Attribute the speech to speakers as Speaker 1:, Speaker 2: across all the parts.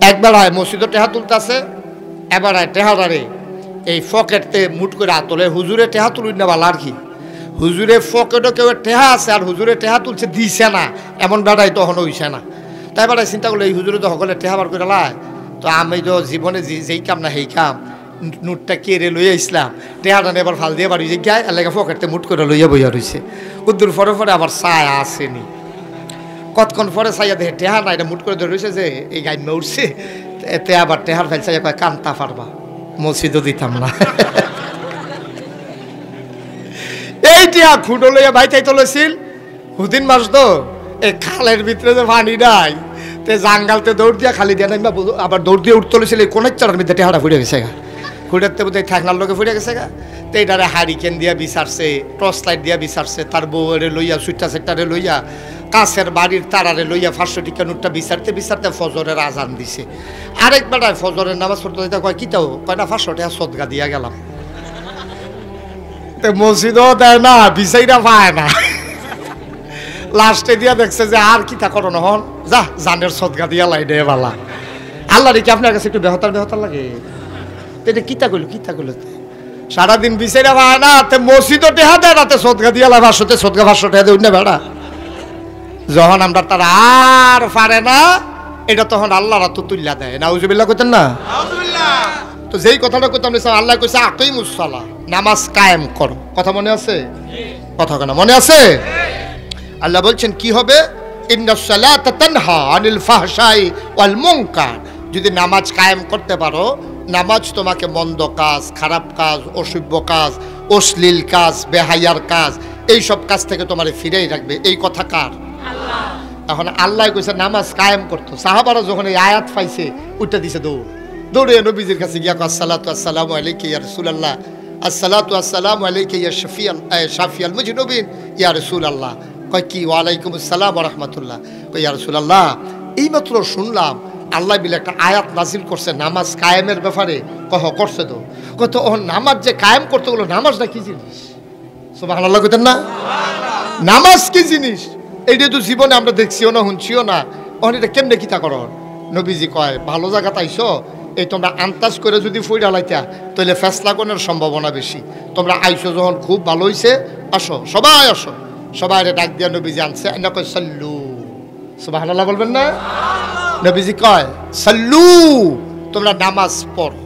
Speaker 1: একবার হয় মসজিদে টেহা তুলতেছে, এবার হয় টেহাদারে এই ফকেটতে মুট করে আতলে হুজুরে টেহা তুলুন না বালা আর কি, হুজুরে ফকেটও কেউ টেহা আছে আর হুজুরে টেহা তুলছে দিছে না, এমন বেড়াই তখন হইছে না। তাই বেড়াই চিন্তা করলো এই হুজুরে তো সকলে টেহা বার করে লাই, তো আমি তো জীবনে যেই কাম না সেই কাম, নোটটা কেড়ে লইয়া ইসলাম টেহাটা এবার ফাল দিয়ে বাড়ি যে গায়ে এলাকা ফকেটতে মুট করে লইয়া বইয়া রয়েছে। উদ্দুর পরে পরে আবার ছায়া আসেনি, কতক্ষণ পরে ছাইয়া দেখে টেহা না, এটা মুট করে ধরে রয়েছে যে এই গাইমে উঠছে, এতে আবার টেহার ফেল ছাইয়া কয় কান্তা পারবা, মসজিদও দিতাম না। এই টিয়া খুঁটো লইয়া বাইতাই তুলেছিল হুদিন মাস তো এই খালের ভিতরে যে পানি নাই, তে জাঙ্গালতে দৌড় দিয়া খালি দিয়া নাই আবার দৌড় দিয়ে উঠতে তুলেছিল এই কোনের চড়ার মধ্যে টেহাটা ফুটে গেছে গা, ফুটাতে বোধ হয় থাকনার লোকে ফুটে গেছে গা। তো এইটারে হারিকেন দিয়া বিচারছে, টর্চ লাইট দিয়া বিচারছে, তার বউরে লইয়া সুইটা সেটারে লইয়া কাছের বাড়ির তারারে লইয়া 500 টিকা নোটটা বিচারতে বিচারতে ফজরের আজান দিছে। আরেক বেটায় ফজরের নামাজ পড়তে দিতে কয় কিতাও কয় না 500 টাকা সদগা দিয়া গেলাম। মসজিদও দেয় না, বিচাইরা পায় না, লাস্টে দিয়া দেখছে যে আর কিতা করো না হন যা জানের সদগা দিয়া লাই দে বালা। আল্লাহ রে কি আপনার কাছে একটু বেহতার বেহতার লাগে? এটা কিতা কইলো কিতা কইলো, সারাদিন বিচাইরা পায় না, তে মসজিদও টেহা দেয় রাতে সদগা দিয়া লাই 500 সদগা 500 টাকা দেয় না বেড়া। যখন আমরা তারা আর পারে না এটা তখন আল্লাহরা তো তুল্লা দেয়, নাউজুবিল্লাহ কইতেন না? তো যেই কথাটা কইতাম আল্লাহ কইছে আকিমুস সালাহ, নামাজ কায়েম করো। কথা মনে আছে? কথা কেন মনে আছে? আল্লাহ বলছেন কি হবে, ইন্নাস সালাতা তানহা আনিল ফাহশাই ওয়াল মুনকার। যদি নামাজ কায়েম করতে পারো, নামাজ তোমাকে মন্দ কাজ, খারাপ কাজ, অসভ্য কাজ, অশ্লীল কাজ, বেহায়ার কাজ, এই সব কাজ থেকে তোমার ফিরেই রাখবে। এই কথা কার? আল্লাহ। এখন আল্লাহ কইছে নামাজ কায়েম করতো। সাহাবারা যখন এই আয়াত পাইছে উঠে দিছে দৌড়, দৌড়ে নবীজির কাছে গিয়া আসসালাতু আসসালামু আলাইকা ইয়া রাসূলুল্লাহ, আসসালাতু আসসালামু আলাইকা ইয়া শাফিয়াল মুজনুবিন ইয়া রাসূলুল্লাহ। কয় কি? ওয়া আলাইকুম আসসালাম ওয়া রাহমাতুল্লাহ। কয় ইয়া রাসূলুল্লাহ এইমাত্র শুনলাম আল্লাহ বিলে একটা আয়াত নাজিল করছে নামাজ কায়েমের ব্যাপারে। কহ করছে তো, কত ও নামাজ যে কায়েম করতে গেলো, নামাজটা কি জিনিস? সুবহানাল্লাহ কইতেন না? নামাজ কি জিনিস এইটা তো জীবনে আমরা দেখছিও না, শুনছিও না। ওখানে এটা কেমনে কিতা করো? নবীজি কয় ভালো জায়গা তাইছো, এই তোমরা আন্তাজ করে যদি ফইরা লাইতা তাহলে ফেসলা কোনের সম্ভাবনা বেশি। তোমরা আইছো যখন খুব ভালো হইছে, আসো সবাই আসো। সবাই ডাক দিয়া নবীজি আনছে, না কয় সাল্লু, সুবহানাল্লাহ বলবেন না? নবীজি কয় সাল্লু, তোমরা নামাজ পড়ো।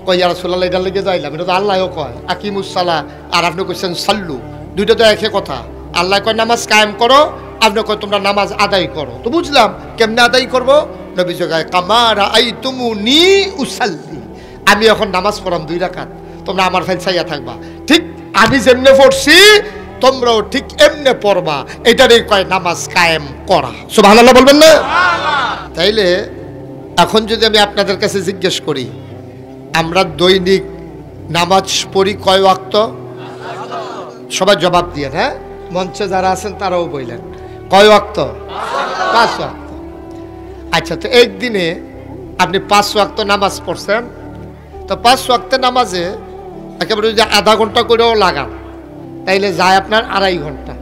Speaker 1: কয় ইয়া রাসূলুল্লাহ এটা লেগে যাইলাম, এটা তো আল্লাহও কয় আকিমুস সালাহ, আর আপনি কইছেন সাল্লু, দুইটা তো একই কথা। আল্লাহ কয় নামাজ কায়েম করো, আপনি কয় তোমরা নামাজ আদায় করো। তো বুঝলাম কেমনে আদায় করবো। নবীজি কয় কামা রাআইতুমুনি উসাল্লি, আমি এখন নামাজ পড়াম 2 রাকাত, তোমরা আমার ফাইল চাইয়া থাকবা। ঠিক আমি যেমনে পড়ছি তোমরাও ঠিক এমনে পড়বা, এটারই কয় নামাজ কায়েম করা। সুবহানাল্লাহ বলবেন না? তাইলে এখন যদি আমি আপনাদের কাছে জিজ্ঞেস করি, আমরা দৈনিক নামাজ পড়ি কয় ওয়াক্ত? সবাই জবাব দিয়ে, হ্যাঁ মঞ্চে যারা আছেন তারাও বললেন কয় ওয়াক্ত? 5 ওয়াক্ত। আচ্ছা, তো একদিনে আপনি 5 ওয়াক্ত নামাজ পড়ছেন, তো 5 ওয়াক্তের নামাজে একেবারে যদি আধা ঘন্টা করেও লাগান তাইলে যায় আপনার 2.5 ঘন্টা।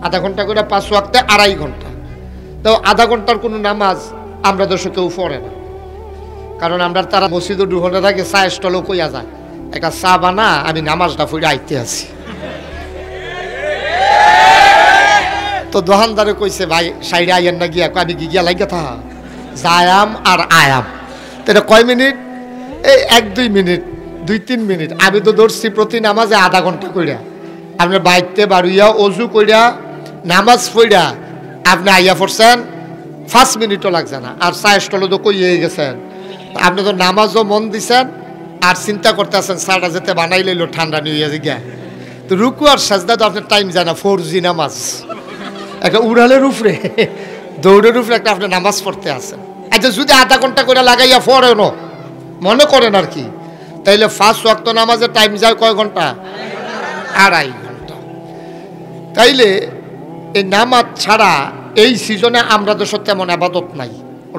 Speaker 1: আধা ঘন্টা করে 5 ওয়াক্তে 2.5 ঘন্টা। তো আধা ঘন্টার কোনো নামাজ আমরা দেশে কেউ পড়ে না, কারণ আমরা তারা মসজিদে 2 ঘন্টা থাকে, চা স্টলও কইয়া যায় একটা চা বানা, আমি নামাজটা পড়ে আইতে আছি। তো দোকানদারে কইছে ভাই সাইডে আইয়েন না গিয়া, আমি গিয়া লাগিয়া থাকা যায়াম আর আয়াম। তো এটা কয় মিনিট? এই 1-2 মিনিট, 2-3 মিনিট। আমি তো ধরছি প্রতি নামাজে আধা ঘন্টা কইরা। আপনার বাইতে বাড়িয়া অজু কইরা নামাজ পড়া আপনি আইয়া পড়ছেন 5 মিনিটও লাগছে না, আর চা স্টলে তো কইয়ে গেছেন। আপনি তো নামাজও মন দিছেন আর চিন্তা করতেছেন চাটা যেতে বানাই লইল ঠান্ডা নিয়ে গিয়া। তো রুকু আর সাজদা তো আপনার টাইম যায় না, 4G নামাজ, একটা উড়ালের উপরে দৌড়ের উপরে একটা আপনি নামাজ পড়তে আছেন। আচ্ছা, যদি আধা ঘন্টা করে লাগাইয়া পড়েন মনে করেন আর কি, তাইলে 5 ওয়াক্ত নামাজের টাইম যায় কয় ঘন্টা? 2.5 ঘন্টা। তাইলে এই নামাজ ছাড়া এই সিজনে আমরা দেশে তেমন আবাদত নাই।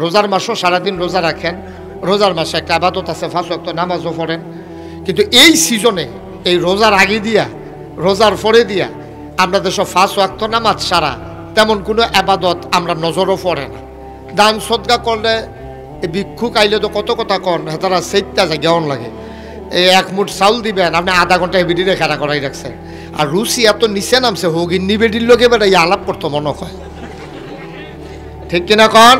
Speaker 1: রোজার মাসও সারাদিন রোজা রাখেন, রোজার মাসে একটা আবাদত আছে, 5 ওয়াক্ত নামাজও পড়েন। কিন্তু এই সিজনে এই রোজার আগে দিয়া রোজার পরে দিয়া আমরা দেশে 5 ওয়াক্ত নামাজ ছাড়া তেমন কোনো আবাদত আমরা নজরও পড়ে না। দান সদকা করলে এই ভিক্ষুক আইলে তো কত কথা কন তারা সেইটা যায় কেমন লাগে। এই এক মুঠ চাউল দিবেন, আপনি আধা ঘন্টা বেডিরে খাড়া করাই রাখছেন। আর রুচি এত নিচে নামছে, হগিন্নি বেডির লোকে বেটা এই আলাপ করতো মনে হয়, ঠিক কিনা কন?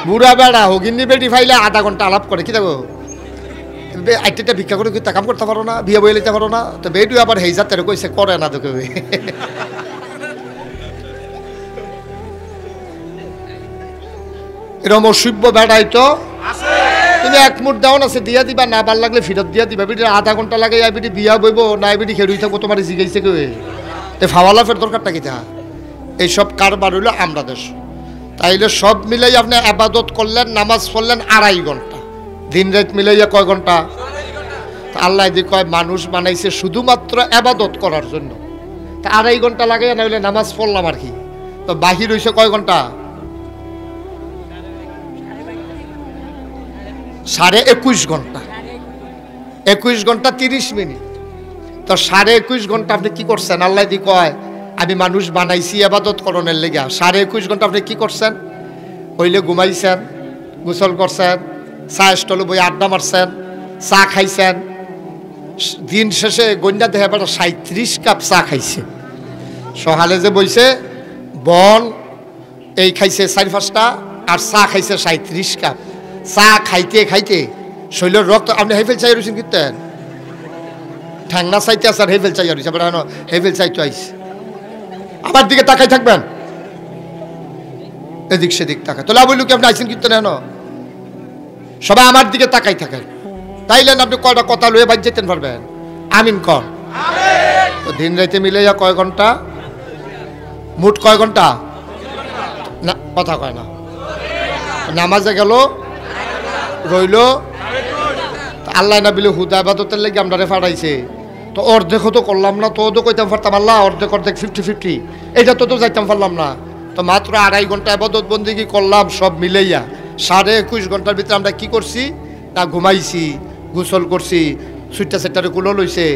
Speaker 1: বুড়া বেড়া হগিন্নি বেডি ফাইলে আধা ঘন্টা আলাপ করে, কি দেখো আইটেটা ভিক্ষা করে তা কাম করতে পারো না, বিয়ে বই লিতে পারো না, তো বেডু আবার হেই যাতে কইছে করে না তোকে। এরকম অসভ্য বেড়াই তো তুমি এক মুঠ দাও না, সে দিয়া দিবা, না ভাল লাগলে ফিরত দিয়া দিবা। বিটি আধা ঘন্টা লাগে বিটি বিয়া বইব না, বিটি খেড়ুই থাকবো, তোমার জিগাইছে কে ফাওয়ালা ফের দরকারটা কি তা? এইসব কারবার হইলো আমরা দেশ। তাইলে সব মিলাই আপনি আবাদত করলেন, নামাজ পড়লেন 2.5 ঘন্টা, দিন রাত মিলাইয়া কয় ঘন্টা? আল্লাহ দি কয় মানুষ বানাইছে শুধুমাত্র আবাদত করার জন্য, তা 2.5 ঘন্টা লাগে না হইলে নামাজ পড়লাম আর কি। তো বাহির হইছে কয় ঘন্টা? 21.5 ঘন্টা, 21 ঘন্টা 30 মিনিট। তো 21.5 ঘন্টা আপনি কি করছেন? আল্লাহ দি কয় আমি মানুষ বানাইছি আবাদত করণের লেগা। 21.5 ঘন্টা আপনি কি করছেন? হইলে ঘুমাইছেন, গোসল করছেন, চা স্টলে বই আড্ডা মারছেন, চা খাইছেন, দিন শেষে গন্যা দেখে বেটা 37 কাপ চা খাইছে। সকালে যে বইছে বন এই খাইছে 4-5টা, আর চা খাইছে 37 কাপ। চা খাইতে খাইতে শৈলের রক্ত, আপনি হেফেল চাই রয়েছেন কীর্তেন ঠ্যাংনা চাইতে আছে, আর হেফেল চাই রয়েছে বেটা হেফেল চাইতে আইস। আমার দিকে তাকাই থাকবেন, এদিক সেদিক তাকায় তো লাভ হইল কি? আপনি আইসেন কীর্তন হেন, সবাই আমার দিকে তাকাই থাকেন, তাইলেন আপনি কয়টা কথা লয়ে বাজ যেতেন পারবেন। আমিন কর। তো দিন রাইতে মিলে যা কয় ঘন্টা? মোট কয় ঘন্টা? না কথা কয় না। নামাজে গেল রইল, আল্লাহ না বিলে হুদা আবাদতের লেগে আমরা ফাটাইছে, তো অর্ধেকও তো করলাম না, তো কইতাম পারতাম আল্লাহ অর্ধেক 50-50, এটা তো যাইতাম পারলাম না। তো মাত্র 2.5 ঘন্টা আবাদত বন্দেগী করলাম সব মিলাইয়া। 21.5 ঘন্টার ভিতরে আমরা কি করছি? না ঘুমাইছি, গোসল করছি, সুইটটা সেটারে কুলো লইছে,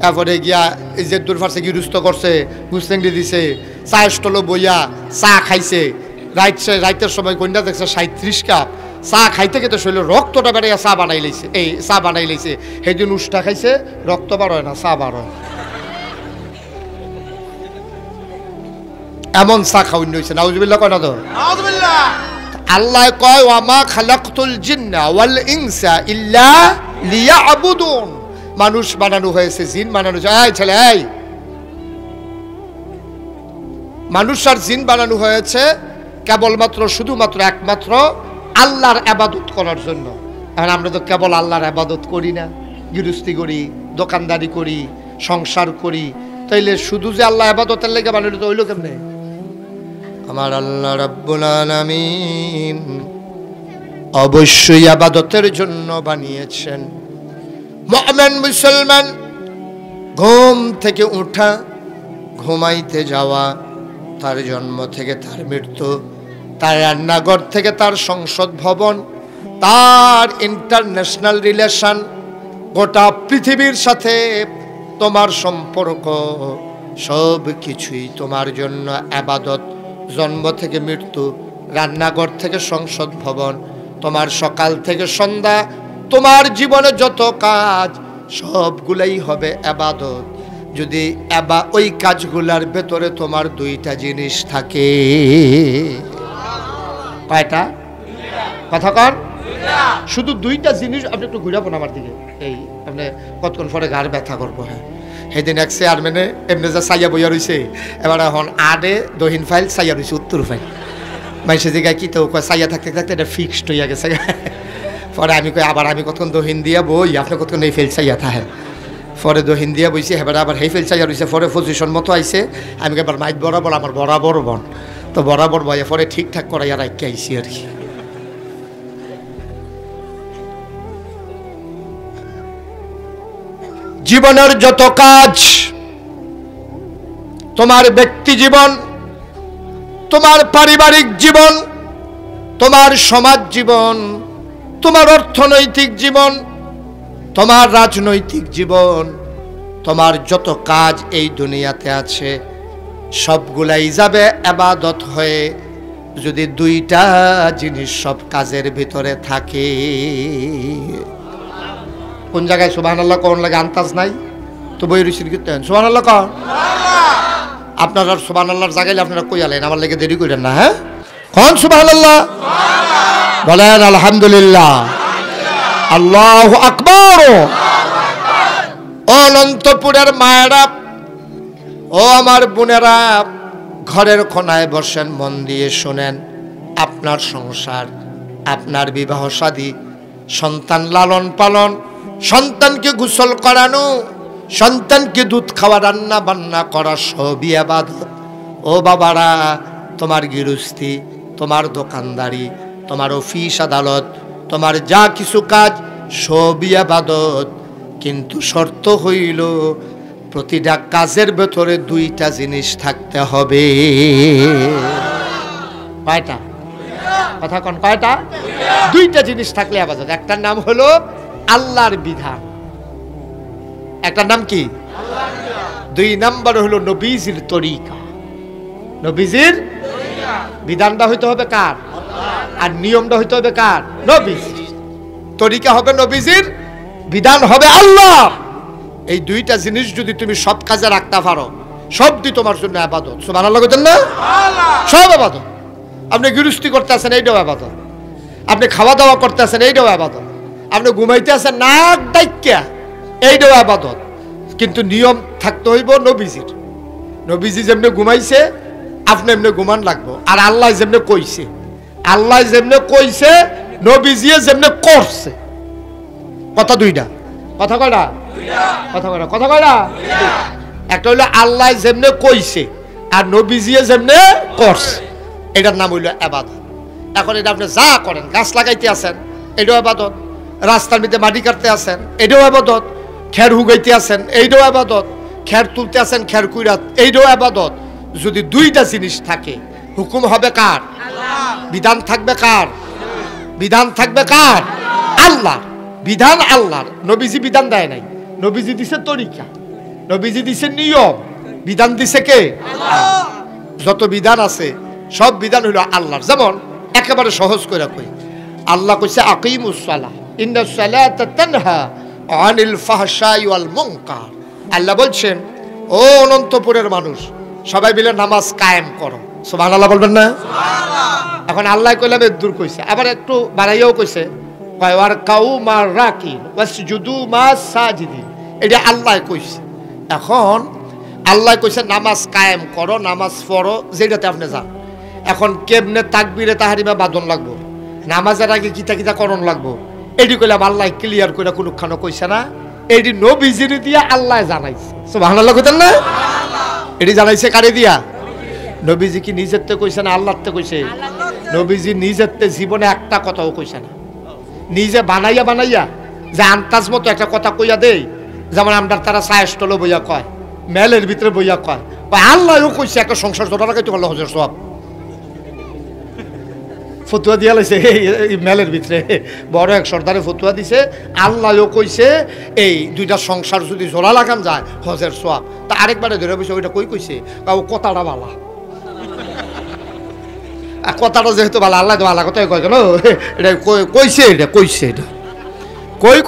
Speaker 1: তারপরে গিয়া এই যে দূর ফার্সে গিরুস্ত করছে, গুসেংড়ি দিছে, চা স্টলে বইয়া চা খাইছে। রাইতের সময় গন্ডা দেখছে 37 কাপ চা খাইতে খেতে শৈল রক্তটা বেড়াইয়া চা বানাই লাইছে, এই চা বানাই লাইছে। সেই দিন উষ্টা খাইছে, রক্ত বার হয় না, চা বার হয়। এমন চা খাওয়ানো হয়েছে, নাউজুবিল্লাহ কয় না তো? আল্লাহ কয় ওয়ামা খালাকতুল জিন্না ওয়াল ইনসা ইল্লা লিয়াবুদুন, মানুষ বানানো হয়েছে, জিন বানানো যায়। ছেলে এই মানুষ আর জিন বানানো হয়েছে কেবলমাত্র শুধুমাত্র একমাত্র আল্লাহর আবাদত করার জন্য। এখন আমরা তো কেবল আল্লাহর আবাদত করি না, গৃহস্থী করি, দোকানদারি করি, সংসার করি, তাইলে শুধু যে আল্লাহ আবাদতের লেগে বানালো তো হইলো কেমনে? আমার আল্লাহ রাব্বুল আলামিন অবশ্যই আবাদতের জন্য বানিয়েছেন। মুমিন মুসলমান ঘুম থেকে উঠা, ঘুমাইতে যাওয়া, তার জন্ম থেকে তার মৃত্যু, তার রান্নাঘর থেকে তার সংসদ ভবন, তার ইন্টারন্যাশনাল রিলেশন, গোটা পৃথিবীর সাথে তোমার সম্পর্ক, সব কিছুই তোমার জন্য আবাদত। জন্ম থেকে মৃত্যু, রান্নাঘর থেকে সংসদ ভবন, তোমার সকাল থেকে সন্ধ্যা, তোমার জীবনে যত কাজ সবগুলাই হবে আবাদত। যদি ওই কাজগুলার ভেতরে তোমার 2টা জিনিস থাকে। কয়টা? কথা কর। শুধু 2টা জিনিস। আপনি একটু ঘুরাবেন আমার দিকে, এই আপনি কতক্ষণ পরে ঘাড় ব্যথা করবো। হ্যাঁ, সেদিন এক চেয়ারম্যানে এমনি যা চাইয়া বইয়া রয়েছে, এবার এখন আডে দহিন ফাইল চাইয়া রয়েছে উত্তর ফাইল। মাইসে জায়গায় কি তো চাইয়া থাকতে থাকতে এটা ফিক্সড হইয়া গেছে। পরে আমি কই আবার আমি কতক্ষণ দহিন দিয়া বই, আপনি কতক্ষণ এই ফেল চাইয়া থাকেন। পরে দহিন দিয়া বইছি, এবার আবার সেই ফেল চাইয়া রয়েছে। পরে পজিশন মতো আইসে, আমি এবার মাইক বরাবর, আমার বরাবর বন, তো বরাবর বইয়া পরে ঠিকঠাক করাইয়া রাখতে আইসি আর কি। জীবনের যত কাজ, তোমার ব্যক্তি জীবন, তোমার পারিবারিক জীবন, তোমার সমাজ জীবন, তোমার অর্থনৈতিক জীবন, তোমার রাজনৈতিক জীবন, তোমার যত কাজ এই দুনিয়াতে আছে সবগুলাই যাবে ইবাদত হয়ে। যদি দুইটা জিনিস সব কাজের ভিতরে থাকে। কোন জায়গায় সুবহানাল্লাহ কোন লাগে আন্তাজ নাই তো বই রুচির কীর্তন সুবহানাল্লাহ কর। আপনারা সুবহানাল্লাহর জায়গায় আপনারা কই আলেন, আমার লেগে দেরি করেন না। হ্যাঁ কোন সুবহানাল্লাহ বলেন, আলহামদুলিল্লাহ, আল্লাহু আকবার। অনন্তপুরের মায়েরা, ও আমার বোনেরা, ঘরের কোনায় বসেন, মন দিয়ে শোনেন। আপনার সংসার, আপনার বিবাহ শাদী, সন্তান লালন পালন, সন্তানকে গোসল করানো, সন্তানকে দুধ খাওয়া, রান্না বান্না করা সবই ইবাদত। ও বাবারা, তোমার গৃহস্থী, তোমার দোকানদারি, তোমার অফিস আদালত, তোমার যা কিছু কাজ সবই ইবাদত। কিন্তু শর্ত হইল প্রতিটা কাজের ভেতরে দুইটা জিনিস থাকতে হবে। কয়টা? কথা কোন কয়টা? দুইটা জিনিস থাকলে ইবাদত। একটার নাম হলো আল্লাহর বিধান, একটার নাম কি? দুই নাম্বার হলো নবীজির তরিকা। নবীজির বিধানটা হইতে হবে কার? আর নিয়মটা হইতে হবে কার? নবীজির। তরিকা হবে নবীজির, বিধান হবে আল্লাহ। এই দুইটা জিনিস যদি তুমি সব কাজে রাখতে পারো, সবই তোমার জন্য ইবাদত। সুবহানাল্লাহ কইতেন না? সব ইবাদত। আপনি গৃহস্থী করতে আছেন, এইটাও ইবাদত। আপনি খাওয়া দাওয়া করতে আছেন, এইটাও ইবাদত। আপনি ঘুমাইতে আছেন নাক ডাইক্কা, এইটাও ইবাদত। কিন্তু নিয়ম থাকতে হইব নবীজির। নবীজি যেমনি ঘুমাইছে আপনি এমনি ঘুমান লাগবো। আর আল্লাহ যেমনি কইছে, আল্লাহ যেমনি কইছে, নবীজিয়ে যেমনি করছে। কথা দুইটা। কথা কয়টা? কথা কয়টা? কথা কয়টা? একটা হইলো আল্লাহ যেমনি কইছে আর নবীজিয়ে যেমনি করছে, এটার নাম হইলো ইবাদত। এখন এটা আপনি যা করেন, গাছ লাগাইতে আছেন, এটাও ইবাদত। রাস্তার মধ্যে মাটি কাটতে আছেন, এটাও ইবাদত। খের হুগাইতে আছেন, এইটাও ইবাদত। খের তুলতে আছেন, খের কুইরাত, এইটাও ইবাদত। যদি দুইটা জিনিস থাকে, হুকুম হবে কার? বিধান থাকবে কার? বিধান থাকবে কার? আল্লাহ। বিধান আল্লাহর। নবীজি বিধান দেয় নাই, নবীজি দিছে তরিকা, নবীজি দিছে নিয়ম। বিধান দিছে কে? আল্লাহ। যত বিধান আছে সব বিধান হইল আল্লাহর। যেমন একেবারে সহজ করে কই, আল্লাহ কইছে আকিমুস সালাহ ইন্নাস সালাতা তানহা আনিল ফাহশাই ওয়াল মুনকার। আল্লাহ বলছেন, ও অনন্তপুরের মানুষ, সবাই মিলে নামাজ কায়েম করো। সুবহানাল্লাহ বলবেন না? সুবহানাল্লাহ। এখন আল্লাহ কইলাম দূর কইছে, আবার একটু বাড়াইয়াও কইছে, ওয়ার কাউ মার রাকিন ওয়াসজুদু মাস সাজিদিন। এটা আল্লাহ কইছে। এখন আল্লাহ কইছে নামাজ কায়েম করো, নামাজ পড়ো, যেটাতে আপনি যান। এখন কেমনে তাকবীরে তাহরিমা বাঁধন লাগবো, নামাজের আগে কিতা কিতা করণ লাগবো, এটি কইলাম আল্লাহ ক্লিয়ার করে কোনখানে কইছে না। এটি নবীজির দিয়া আল্লাহ জানাইছে। সুবহানাল্লাহ কইতেন না? এটি জানাইছে কারে দিয়া? নবীজি কি নিজের তে কইছে না আল্লাহর তে কইছে? নবীজি নিজের তে জীবনে একটা কথাও কইছে না। নিজে বানাইয়া বানাইয়া যে আন্তাজ মতো একটা কথা কইয়া দেই, যেমন আমরা তারা সায়স্টল বইয়া কয়, মেলের ভিতরে বইয়া কয়, আল্লাহও কইছে একটা সংসার জোটা লাগাইতে পারলো হজের সব ফতুয়া দিয়া লাইছে। এই মেলের ভিতরে বড় এক সর্দারে ফতুয়া দিছে, আল্লাহও কইছে এই দুইটা সংসার যদি জোড়া লাগান যায় হজের সব। তা আরেকবারে ধরে বসে ওইটা কই কইছে, কথাটা বালা, কথাটা যেহেতু ভালো, আল্লাহ তো ভালো কথাই কয় কেন, এটা কইছে, এটা কইছে, এটা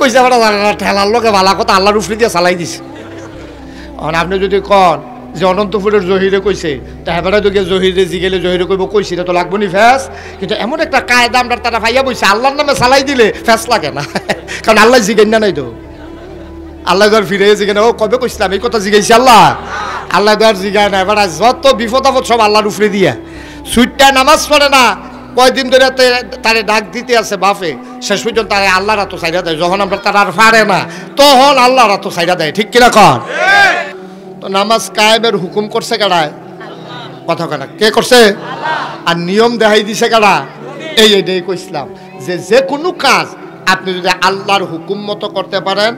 Speaker 1: কইছে আমরা জানা না। ঠেলার লোকে ভালো কথা আল্লাহর উফরি দিয়ে চালাই দিছে। আপনি যদি কন যে অনন্তপুরের জহিরে কইছে, তা হেবারে তো গিয়ে জহিরে জিগেলে জহিরে কইব কইছি, এটা তো লাগবো নি ফ্যাস। কিন্তু এমন একটা কায়দা আমরা তারা ভাইয়া বইছে, আল্লাহর নামে চালাই দিলে ফ্যাস লাগে না, কারণ আল্লাহ জিগেন না নাই তো। আল্লাহ ধর ফিরে জিগে না, ও কবে কইছিলাম এই কথা জিগাইছি আল্লাহ, আল্লাহ ধর জিগায় না। এবার যত বিপদ আপদ সব আল্লাহর উফরে দিয়া। সুইটটা নামাজ পড়ে না, কয়দিন ধরে তারে ডাক দিতে আছে বাপে, শেষ পর্যন্ত তারে আল্লাহর হাতে সাইডা দেয়। যখন আমরা তার আর পারে না তখন আল্লাহর হাতে সাইডা দেয়। ঠিক কিনা কর? তো নামাজ কায়েমের হুকুম করছে কারা? কথা কারা কে করছে? আর নিয়ম দেখাই দিছে কারা? এইটাই কইছিলাম যে যে কোনো কাজ আপনি যদি আল্লাহর হুকুম মতো করতে পারেন